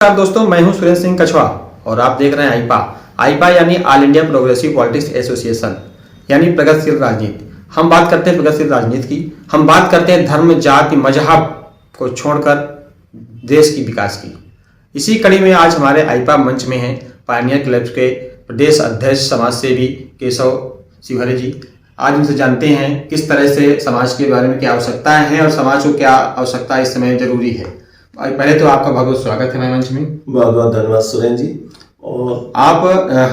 नमस्कार दोस्तों, मैं हूं सुरेंद्र सिंह कछवा और आप देख रहे हैं आईपा यानी all India progressive politics association यानी प्रगतिशील राजनीति। हम बात करते हैं प्रगतिशील राजनीति की। हम बात करते हैं धर्म, जाति, मजहब को छोड़कर देश की विकास की। इसी कड़ी में आज हमारे आईपा मंच में हैं पायनियर क्लब के प्रदेश अध्यक्ष समाज सेवी केशव शिवहरे जी। आज उनसे जानते हैं किस तरह से समाज के बारे में क्या आवश्यकताएं हैं और समाज को क्या आवश्यकता इस समय जरूरी है। पहले तो आपका बहुत बहुत स्वागत है हमारे मंच में। बहुत बहुत धन्यवाद सुरेंद्र जी। और आप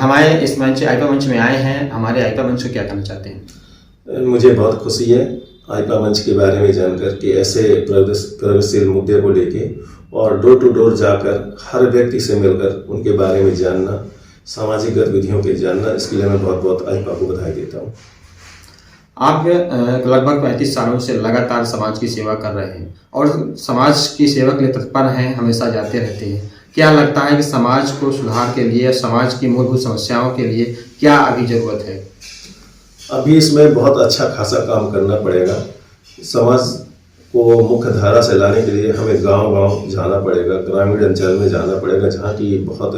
हमारे इस मंच आईपा मंच में आए हैं, हमारे आईपा मंच को क्या कहना चाहते हैं? मुझे बहुत खुशी है आईपा मंच के बारे में जानकर कि ऐसे प्रगतिशील मुद्दे को लेके और डोर टू डोर जाकर हर व्यक्ति से मिलकर उनके बारे में जानना, सामाजिक गतिविधियों के जानना, इसके लिए मैं बहुत बहुत आईपा को बधाई देता हूँ। आप लगभग 35 सालों से लगातार समाज की सेवा कर रहे हैं और समाज की सेवा के लिए तत्पर हैं, हमेशा जाते रहते हैं। क्या लगता है कि समाज को सुधार के लिए, समाज की मूलभूत समस्याओं के लिए क्या अभी जरूरत है? अभी इसमें बहुत अच्छा खासा काम करना पड़ेगा। समाज को मुख्य धारा से लाने के लिए हमें गांव-गांव जाना पड़ेगा, ग्रामीण अंचल में जाना पड़ेगा, जहां की बहुत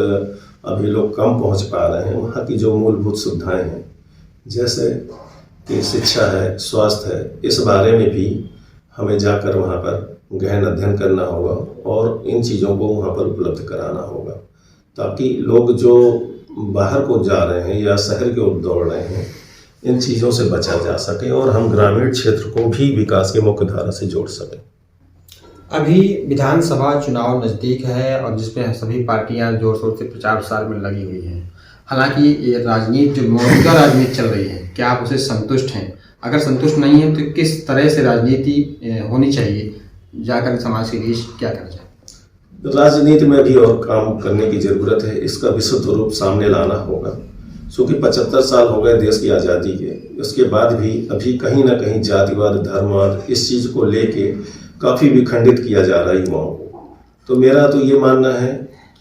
अभी लोग कम पहुंच पा रहे हैं। वहां की जो मूलभूत सुविधाएं हैं जैसे कि शिक्षा है, स्वास्थ्य है, इस बारे में भी हमें जाकर वहाँ पर गहन अध्ययन करना होगा और इन चीज़ों को वहाँ पर उपलब्ध कराना होगा, ताकि लोग जो बाहर को जा रहे हैं या शहर की ओर दौड़ रहे हैं, इन चीज़ों से बचा जा सके और हम ग्रामीण क्षेत्र को भी विकास के मुख्य धारा से जोड़ सकें। अभी विधानसभा चुनाव नज़दीक है और जिसमें सभी पार्टियां जोर शोर से प्रचार प्रसार में लगी हुई हैं। हालांकि ये राजनीति जो मौजूदा राजनीति चल रही है, क्या आप उसे संतुष्ट हैं? अगर संतुष्ट नहीं है तो किस तरह से राजनीति होनी चाहिए, जाकर समाज के लिए क्या करना चाहिए? राजनीति में भी और काम करने की ज़रूरत है। इसका विशुद्ध रूप सामने लाना होगा, क्योंकि 75 साल हो गए देश की आज़ादी के। उसके बाद भी अभी कहीं ना कहीं जातिवाद, धर्मवाद, इस चीज़ को लेके काफ़ी विखंडित किया जा रहा है युवाओं को। तो मेरा तो ये मानना है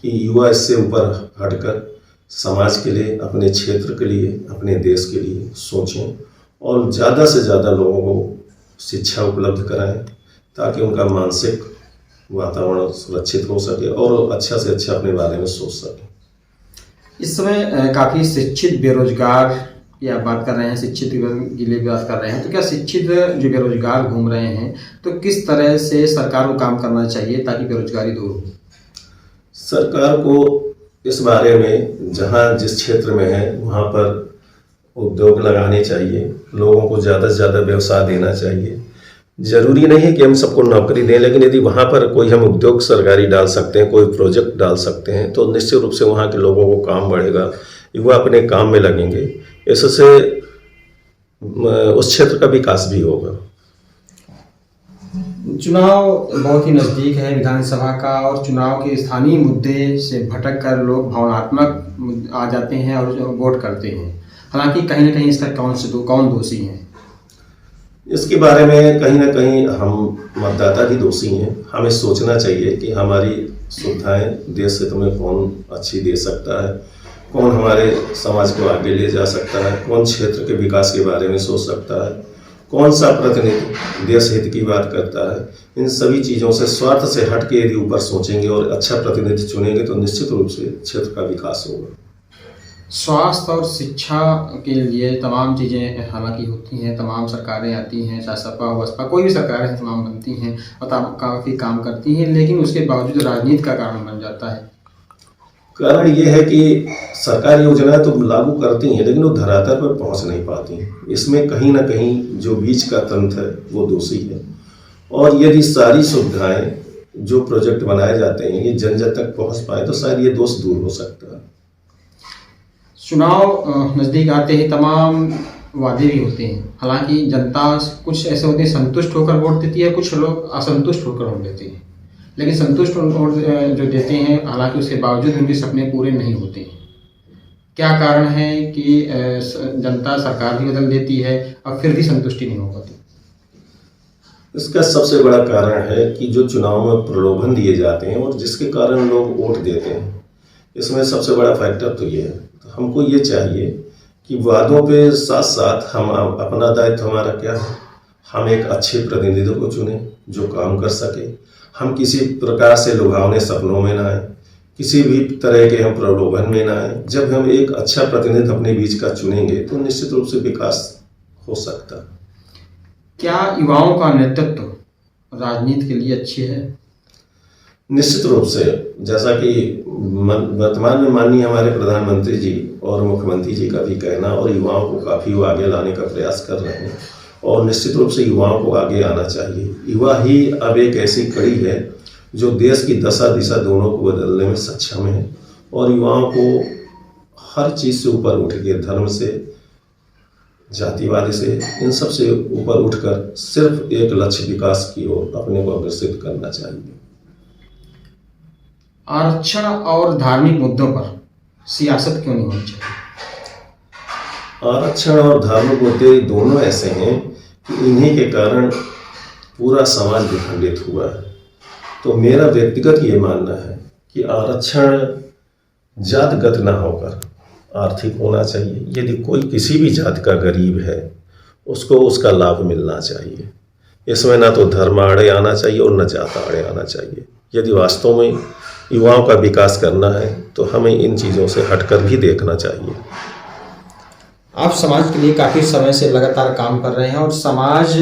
कि युवा इससे ऊपर हटकर समाज के लिए, अपने क्षेत्र के लिए, अपने देश के लिए सोचें और ज़्यादा से ज़्यादा लोगों को शिक्षा उपलब्ध कराएं, ताकि उनका मानसिक वातावरण सुरक्षित हो सके और अच्छा से अच्छा अपने बारे में सोच सकें। इस समय काफ़ी शिक्षित बेरोजगार की आप बात कर रहे हैं, शिक्षित के लिए बात कर रहे हैं, तो क्या शिक्षित जो बेरोजगार घूम रहे हैं, तो किस तरह से सरकार को काम करना चाहिए ताकि बेरोजगारी दूर हो? सरकार को इस बारे में जहाँ जिस क्षेत्र में है वहाँ पर उद्योग लगाने चाहिए, लोगों को ज़्यादा से ज़्यादा व्यवसाय देना चाहिए। ज़रूरी नहीं है कि हम सबको नौकरी दें, लेकिन यदि वहाँ पर कोई हम उद्योग सरकारी डाल सकते हैं, कोई प्रोजेक्ट डाल सकते हैं, तो निश्चित रूप से वहाँ के लोगों को काम बढ़ेगा, युवा अपने काम में लगेंगे। इससे उस क्षेत्र का विकास भी होगा। चुनाव बहुत ही नज़दीक है विधानसभा का और चुनाव के स्थानीय मुद्दे से भटक कर लोग भावनात्मक आ जाते हैं और वोट करते हैं। हालांकि कहीं ना कहीं इसका कौन दोषी है? इसके बारे में कहीं ना कहीं हम मतदाता भी दोषी हैं। हमें सोचना चाहिए कि हमारी सुविधाएं देश हित में कौन अच्छी दे सकता है, कौन हमारे समाज को आगे ले जा सकता है, कौन क्षेत्र के विकास के बारे में सोच सकता है, कौन सा प्रतिनिधि देश हित की बात करता है। इन सभी चीज़ों से, स्वार्थ से हट के यदि ऊपर सोचेंगे और अच्छा प्रतिनिधि चुनेंगे तो निश्चित रूप से क्षेत्र का विकास होगा। स्वास्थ्य और शिक्षा के लिए तमाम चीज़ें हालांकि होती हैं, तमाम सरकारें आती हैं, चाहे सपा हो बसपा, कोई भी सरकारें हैं, तमाम बनती हैं और काफ़ी काम करती हैं, लेकिन उसके बावजूद राजनीति का कारण बन जाता है। कारण ये है कि सरकार योजनाएं तो लागू करती हैं, लेकिन वो धरातल पर पहुंच नहीं पाती। इसमें कहीं ना कहीं जो बीच का तंत्र है वो दोषी है। और यदि सारी सुविधाएं, जो प्रोजेक्ट बनाए जाते हैं, ये जन जन तक पहुंच पाए तो शायद ये दोष दूर हो सकता है। चुनाव नज़दीक आते ही तमाम वादे भी होते हैं। हालांकि जनता कुछ ऐसे होते हैं संतुष्ट होकर वोट देती है, कुछ लोग असंतुष्ट होकर वोट देते हैं। लेकिन संतुष्ट वोट जो देते हैं, हालांकि उसके बावजूद उनके सपने पूरे नहीं होते हैं। क्या कारण है कि जनता सरकार भी बदल देती है और फिर भी संतुष्टि नहीं हो पाती? इसका सबसे बड़ा कारण है कि जो चुनाव में प्रलोभन दिए जाते हैं और जिसके कारण लोग वोट देते हैं, इसमें सबसे बड़ा फैक्टर तो ये है। तो हमको ये चाहिए कि वादों पे साथ साथ हम अपना दायित्व हमारा क्या है, हम एक अच्छे प्रतिनिधि को चुनें जो काम कर सके। हम किसी प्रकार से लुभावने सपनों में ना आए। किसी भी तरह के हम प्रलोभन में ना आए। जब हम एक अच्छा प्रतिनिधि अपने बीच का चुनेंगे तो निश्चित रूप से विकास हो सकता है। क्या युवाओं का नेतृत्व राजनीति के लिए अच्छी है? निश्चित रूप से, जैसा कि वर्तमान में माननीय हमारे प्रधानमंत्री जी और मुख्यमंत्री जी का भी कहना, और युवाओं को काफ़ी वो आगे लाने का प्रयास कर रहे हैं, और निश्चित रूप से युवाओं को आगे आना चाहिए। युवा ही अब एक ऐसी कड़ी है जो देश की दशा दिशा दोनों को बदलने में सक्षम है, और युवाओं को हर चीज़ से ऊपर उठ के, धर्म से, जातिवाद से, इन सब से ऊपर उठकर सिर्फ एक लक्ष्य विकास की ओर अपने को अग्रसित करना चाहिए। आरक्षण और धार्मिक मुद्दों पर सियासत क्यों नहीं होनी चाहिए? आरक्षण और धार्मिक मुद्दे दोनों ऐसे हैं कि इन्हीं के कारण पूरा समाज विखंडित हुआ है। तो मेरा व्यक्तिगत ये मानना है कि आरक्षण जातगत न होकर आर्थिक होना चाहिए। यदि कोई किसी भी जात का गरीब है, उसको उसका लाभ मिलना चाहिए। इसमें ना तो धर्म आड़े आना चाहिए और न जात आड़े आना चाहिए। यदि वास्तव में युवाओं का विकास करना है तो हमें इन चीज़ों से हटकर भी देखना चाहिए। आप समाज के लिए काफ़ी समय से लगातार काम कर रहे हैं, और समाज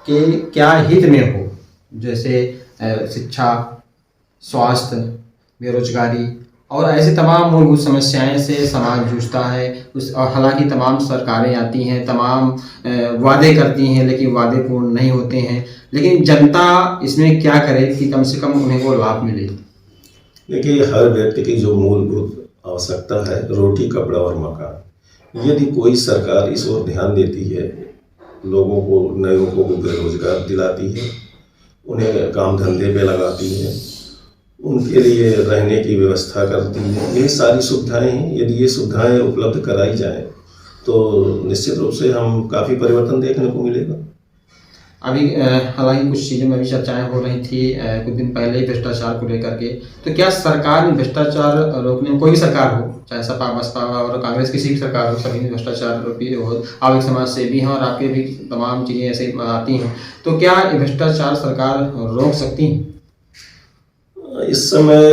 के क्या हित में हो, जैसे शिक्षा, स्वास्थ्य, बेरोजगारी और ऐसी तमाम मूलभूत समस्याएं से समाज जूझता है। और हालांकि तमाम सरकारें आती हैं, तमाम वादे करती हैं, लेकिन वादे पूर्ण नहीं होते हैं। लेकिन जनता इसमें क्या करे कि कम से कम उन्हें वो लाभ मिले? देखिए, हर व्यक्ति की जो मूलभूत आवश्यकता है, रोटी, कपड़ा और मकान, यदि कोई सरकार इस ओर ध्यान देती है, लोगों को, नए लोगों को बेरोजगार दिलाती है, उन्हें काम धंधे पे लगाती है, उनके लिए रहने की व्यवस्था करती है, ये सारी सुविधाएं हैं। यदि ये सुविधाएं उपलब्ध कराई जाएं तो निश्चित रूप से हम काफ़ी परिवर्तन देखने को मिलेगा। अभी हालांकि कुछ चीज़ों में भी चर्चाएं हो रही थी कुछ दिन पहले ही भ्रष्टाचार को लेकर के। तो क्या सरकार भ्रष्टाचार रोकने में, कोई भी सरकार हो, चाहे सपा, बसपा और कांग्रेस, किसी भी सरकार हो, सभी में भ्रष्टाचार रोकी हो, आप एक समाज सेवी हैं और आपके भी तमाम चीज़ें ऐसे आती हैं, तो क्या ये भ्रष्टाचार सरकार रोक सकती है? इस समय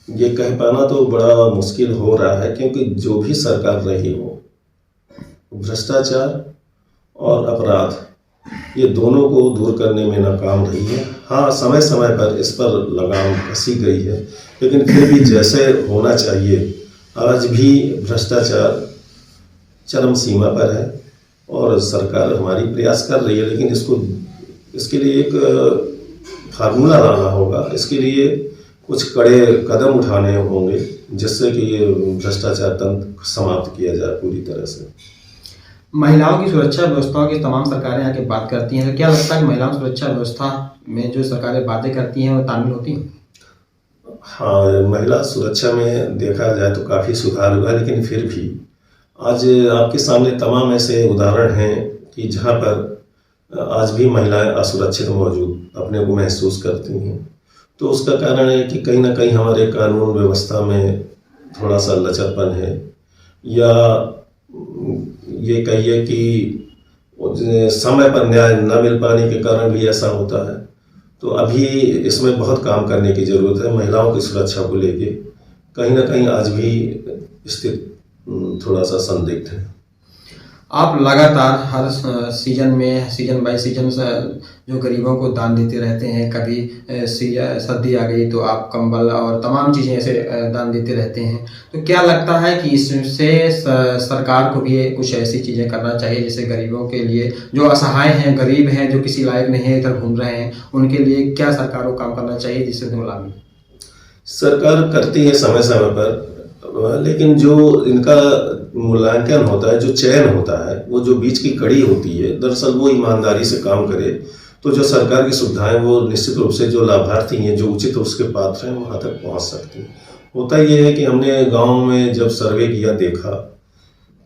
ये कह पाना तो बड़ा मुश्किल हो रहा है, क्योंकि जो भी सरकार रही हो, भ्रष्टाचार और अपराध, ये दोनों को दूर करने में नाकाम रही है। हाँ, समय समय पर इस पर लगाम कसी गई है, लेकिन फिर भी जैसे होना चाहिए, आज भी भ्रष्टाचार चरम सीमा पर है और सरकार हमारी प्रयास कर रही है। लेकिन इसके लिए एक फार्मूला लाना होगा, इसके लिए कुछ कड़े कदम उठाने होंगे, जिससे कि ये भ्रष्टाचार तंत्र समाप्त किया जाए पूरी तरह से। महिलाओं की सुरक्षा व्यवस्थाओं की तमाम सरकारें आके बात करती हैं, तो क्या लगता है कि महिलाओं की सुरक्षा व्यवस्था में जो सरकारें बातें करती हैं वो तामील होती हैं? हाँ, महिला सुरक्षा में देखा जाए तो काफ़ी सुधार हुआ है, लेकिन फिर भी आज आपके सामने तमाम ऐसे उदाहरण हैं कि जहाँ पर आज भी महिलाएं असुरक्षित मौजूद अपने को महसूस करती हैं। तो उसका कारण है कि कहीं ना कहीं हमारे कानून व्यवस्था में थोड़ा सा लचरपन है, या ये कहिए कि समय पर न्याय न मिल पाने के कारण भी ऐसा होता है। तो अभी इसमें बहुत काम करने की ज़रूरत है। महिलाओं की सुरक्षा को लेके कहीं ना कहीं आज भी स्थिति थोड़ा सा संदिग्ध है। आप लगातार हर सीजन में, सीजन बाय सीजन जो गरीबों को दान देते रहते हैं, कभी सर्दी आ गई तो आप कंबल और तमाम चीज़ें ऐसे दान देते रहते हैं, तो क्या लगता है कि इससे सरकार को भी कुछ ऐसी चीज़ें करना चाहिए जिससे गरीबों के लिए, जो असहाय हैं, गरीब हैं, जो किसी लायक नहीं है, इधर घूम रहे हैं, उनके लिए क्या सरकार को काम करना चाहिए जिससे उन्हें लाभ मिले? सरकार करती है समय समय पर, लेकिन जो इनका मूल्यांकन होता है, जो चयन होता है, वो जो बीच की कड़ी होती है, दरअसल वो ईमानदारी से काम करे तो जो सरकार की सुविधाएं वो निश्चित रूप से जो लाभार्थी हैं, जो उचित उसके पात्र हैं, वहाँ तक पहुँच सकती हैं। होता ये है कि हमने गाँव में जब सर्वे किया, देखा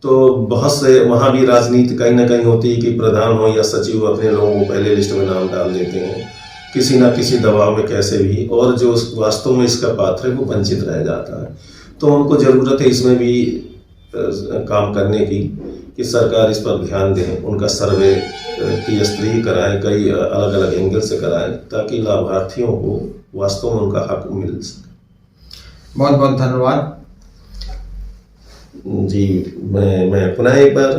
तो बहुत से वहाँ भी राजनीति कहीं ना कहीं होती है कि प्रधान हो या सचिव अपने लोगों को पहले लिस्ट में नाम डाल देते हैं, किसी ना किसी दबाव में कैसे भी, और जो वास्तव में इसका पात्र है वो वंचित रह जाता है। तो उनको ज़रूरत है इसमें भी काम करने की कि सरकार इस पर ध्यान दें, उनका सर्वे की स्तरीय कराएं, कई अलग अलग एंगल से कराएं, ताकि लाभार्थियों को वास्तव में उनका हक मिल सके। बहुत बहुत धन्यवाद। जी, मैं पुनः एक बार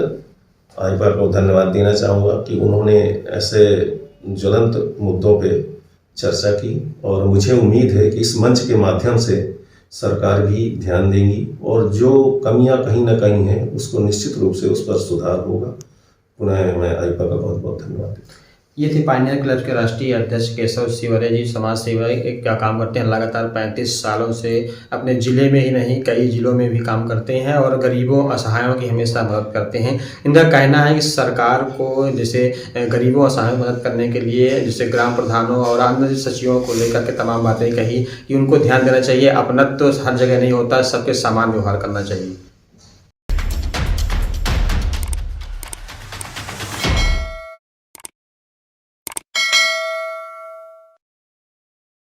आईपा को धन्यवाद देना चाहूँगा कि उन्होंने ऐसे ज्वलंत मुद्दों पे चर्चा की और मुझे उम्मीद है कि इस मंच के माध्यम से सरकार भी ध्यान देगी और जो कमियां कहीं ना कहीं हैं उसको निश्चित रूप से उस पर सुधार होगा। पुनः मैं आईपा का बहुत बहुत धन्यवाद देता हूं। ये थे पायनियर क्लब के राष्ट्रीय अध्यक्ष केशव सिवरे जी। समाज सेवा क्या काम करते हैं, लगातार 35 सालों से अपने ज़िले में ही नहीं कई ज़िलों में भी काम करते हैं और गरीबों असहायों की हमेशा मदद करते हैं। इनका कहना है कि सरकार को जैसे गरीबों असहायों की मदद करने के लिए जैसे ग्राम प्रधानों और अन्य सचिवों को लेकर के तमाम बातें कही कि उनको ध्यान देना चाहिए। अपनत्व तो हर जगह नहीं होता, सबके समान व्यवहार करना चाहिए।